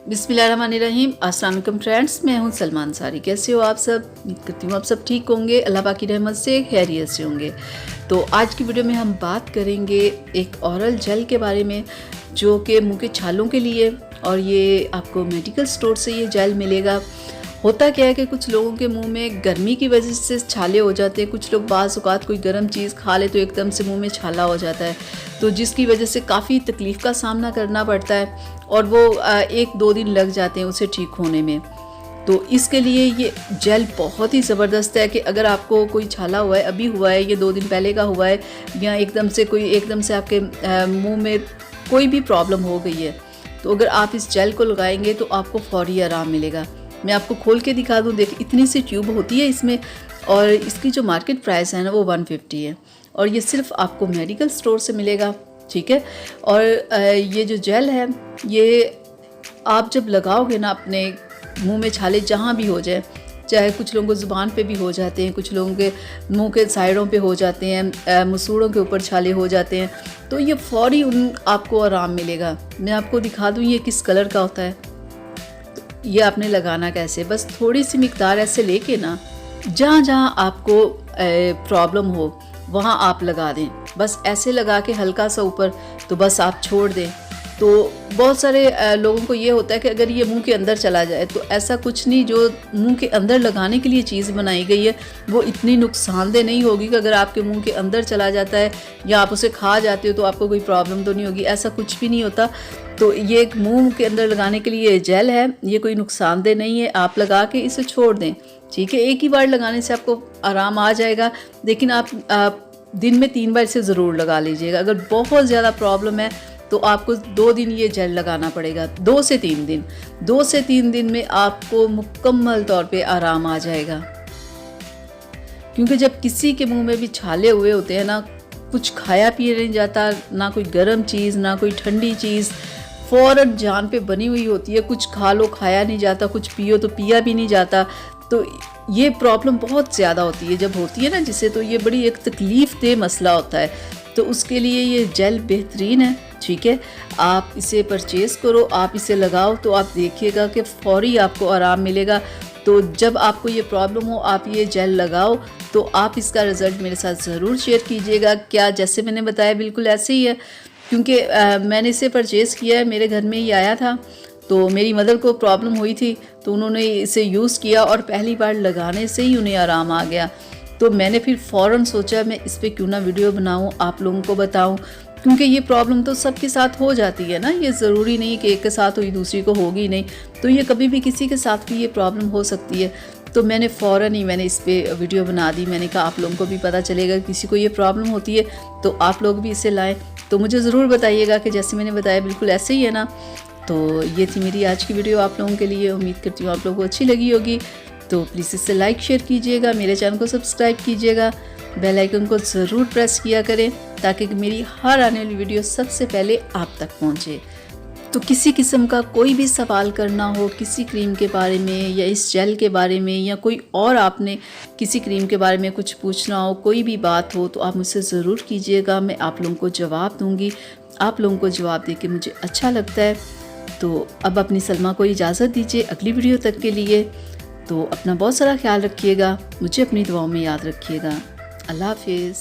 बिस्मिल्लाहिर्रहमानिर्रहीम। अस्सलाम वालेकुम फ्रेंड्स, मैं हूं सलमान अंसारी। कैसे हो आप सब? उम्मीद करती हूँ आप सब ठीक होंगे, अल्लाह पाक की रहमत से खैरियत से होंगे। तो आज की वीडियो में हम बात करेंगे एक ओरल जेल के बारे में, जो कि मुंह के छालों के लिए, और ये आपको मेडिकल स्टोर से ये जेल मिलेगा। होता क्या है कि कुछ लोगों के मुंह में गर्मी की वजह से छाले हो जाते हैं। कुछ लोग बाज़ औक़ात कोई गर्म चीज़ खा ले तो एकदम से मुंह में छाला हो जाता है, तो जिसकी वजह से काफ़ी तकलीफ़ का सामना करना पड़ता है और वो 1-2 दिन लग जाते हैं उसे ठीक होने में। तो इसके लिए ये जेल बहुत ही ज़बरदस्त है कि अगर आपको कोई छाला हुआ है, अभी हुआ है, ये 2 दिन पहले का हुआ है, या एकदम से आपके मुंह में कोई भी प्रॉब्लम हो गई है, तो अगर आप इस जेल को लगाएंगे तो आपको फ़ौरी आराम मिलेगा। मैं आपको खोल के दिखा दूँ। देखिए, इतनी सी ट्यूब होती है इसमें, और इसकी जो मार्केट प्राइस है ना वो 150 है, और ये सिर्फ आपको मेडिकल स्टोर से मिलेगा, ठीक है। और ये जो जेल है, ये आप जब लगाओगे ना अपने मुंह में छाले जहाँ भी हो जाए, चाहे कुछ लोगों को ज़ुबान पे भी हो जाते हैं, कुछ लोगों के मुंह के साइडों पे हो जाते हैं, मसूड़ों के ऊपर छाले हो जाते हैं, तो ये फ़ौरी आपको आराम मिलेगा। मैं आपको दिखा दूँ ये किस कलर का होता है। ये आपने लगाना कैसे, बस थोड़ी सी मिकदार ऐसे लेके ना, जहाँ जहाँ आपको प्रॉब्लम हो वहाँ आप लगा दें। बस ऐसे लगा के हल्का सा ऊपर, तो बस आप छोड़ दें। तो बहुत सारे लोगों को ये होता है कि अगर ये मुंह के अंदर चला जाए, तो ऐसा कुछ नहीं। जो मुंह के अंदर लगाने के लिए चीज़ बनाई गई है वो इतनी नुकसानदेह नहीं होगी कि अगर आपके मुंह के अंदर चला जाता है या आप उसे खा जाते हो तो आपको कोई प्रॉब्लम तो नहीं होगी, ऐसा कुछ भी नहीं होता। तो ये एक मुंह के अंदर लगाने के लिए जेल है, ये कोई नुकसानदेह नहीं है। आप लगा के इसे छोड़ दें, ठीक है। एक ही बार लगाने से आपको आराम आ जाएगा, लेकिन आप दिन में 3 बार इसे ज़रूर लगा लीजिएगा। अगर बहुत ज़्यादा प्रॉब्लम है तो आपको 2 दिन ये जेल लगाना पड़ेगा, 2 से 3 दिन। 2 से 3 दिन में आपको मुकम्मल तौर पे आराम आ जाएगा। क्योंकि जब किसी के मुंह में भी छाले हुए होते हैं ना, कुछ खाया पिया नहीं जाता, ना कोई गर्म चीज़ ना कोई ठंडी चीज़, फ़ौरन जान पे बनी हुई होती है। कुछ खा लो खाया नहीं जाता, कुछ पियो तो पिया भी नहीं जाता। तो ये प्रॉब्लम बहुत ज़्यादा होती है जब होती है ना जिसे, तो ये बड़ी एक तकलीफ़ देह मसला होता है। तो उसके लिए ये जेल बेहतरीन है, ठीक है। आप इसे परचेज़ करो, आप इसे लगाओ, तो आप देखिएगा कि फ़ौरी आपको आराम मिलेगा। तो जब आपको ये प्रॉब्लम हो, आप ये जेल लगाओ, तो आप इसका रिज़ल्ट मेरे साथ ज़रूर शेयर कीजिएगा। क्या जैसे मैंने बताया बिल्कुल ऐसे ही है, क्योंकि मैंने इसे परचेज़ किया है, मेरे घर में ही आया था। तो मेरी मदर को प्रॉब्लम हुई थी, तो उन्होंने इसे यूज़ किया और पहली बार लगाने से ही उन्हें आराम आ गया। तो मैंने फिर फ़ौरन सोचा मैं इस पे क्यों ना वीडियो बनाऊं, आप लोगों को बताऊं, क्योंकि ये प्रॉब्लम तो सबके साथ हो जाती है ना। ये ज़रूरी नहीं कि एक के साथ हुई दूसरी को होगी नहीं, तो ये कभी भी किसी के साथ भी ये प्रॉब्लम हो सकती है। तो मैंने फ़ौरन ही इस पर वीडियो बना दी। मैंने कहा आप लोगों को भी पता चलेगा, किसी को ये प्रॉब्लम होती है तो आप लोग भी इसे लाएँ। तो मुझे ज़रूर बताइएगा कि जैसे मैंने बताया बिल्कुल ऐसे ही है ना। तो ये थी मेरी आज की वीडियो आप लोगों के लिए। उम्मीद करती हूँ आप लोगों को अच्छी लगी होगी। तो प्लीज़ इसे लाइक शेयर कीजिएगा, मेरे चैनल को सब्सक्राइब कीजिएगा, बेल आइकन को ज़रूर प्रेस किया करें ताकि मेरी हर आने वाली वीडियो सबसे पहले आप तक पहुँचे। तो किसी किस्म का कोई भी सवाल करना हो किसी क्रीम के बारे में या इस जेल के बारे में, या कोई और आपने किसी क्रीम के बारे में कुछ पूछना हो, कोई भी बात हो, तो आप मुझसे ज़रूर कीजिएगा। मैं आप लोगों को जवाब दूँगी। आप लोगों को जवाब दे के मुझे अच्छा लगता है। तो अब अपनी सलमा को इजाज़त दीजिए अगली वीडियो तक के लिए। तो अपना बहुत सारा ख्याल रखिएगा, मुझे अपनी दुआओं में याद रखिएगा। अल्लाह हाफिज़।